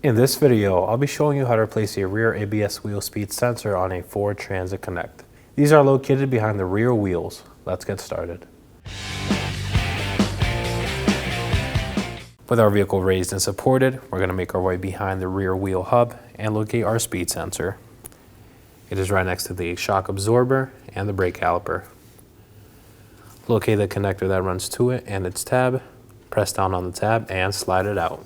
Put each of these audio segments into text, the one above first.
In this video, I'll be showing you how to replace a rear ABS wheel speed sensor on a Ford Transit Connect. These are located behind the rear wheels. Let's get started. With our vehicle raised and supported, we're going to make our way behind the rear wheel hub and locate our speed sensor. It is right next to the shock absorber and the brake caliper. Locate the connector that runs to it and its tab, press down on the tab and slide it out.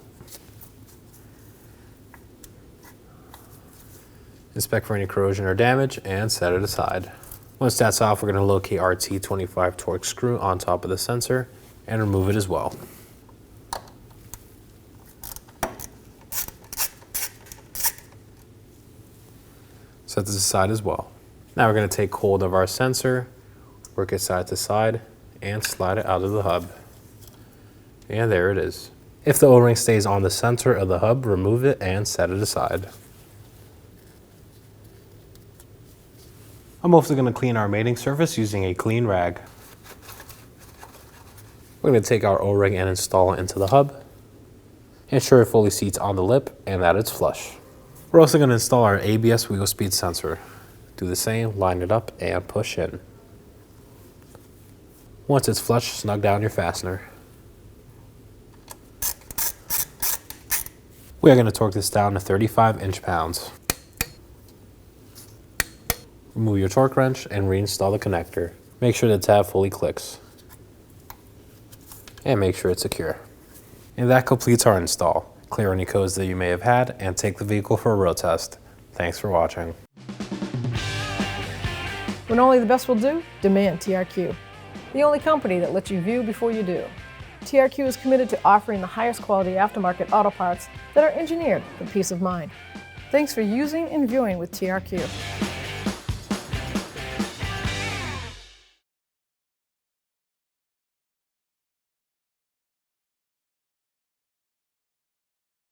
Inspect for any corrosion or damage and set it aside. Once that's off, we're going to locate our T25 torque screw on top of the sensor and remove it as well. Set this aside as well. Now we're going to take hold of our sensor, work it side to side, and slide it out of the hub. And there it is. If the O-ring stays on the center of the hub, remove it and set it aside. I'm also going to clean our mating surface using a clean rag. We're going to take our O-ring and install it into the hub. Ensure it fully seats on the lip and that it's flush. We're also going to install our ABS wheel speed sensor. Do the same, line it up and push in. Once it's flush, snug down your fastener. We are going to torque this down to 35 inch-pounds. Remove your torque wrench and reinstall the connector. Make sure the tab fully clicks. And make sure it's secure. And that completes our install. Clear any codes that you may have had and take the vehicle for a road test. Thanks for watching. When only the best will do, demand TRQ. The only company that lets you view before you do. TRQ is committed to offering the highest quality aftermarket auto parts that are engineered for peace of mind. Thanks for using and viewing with TRQ.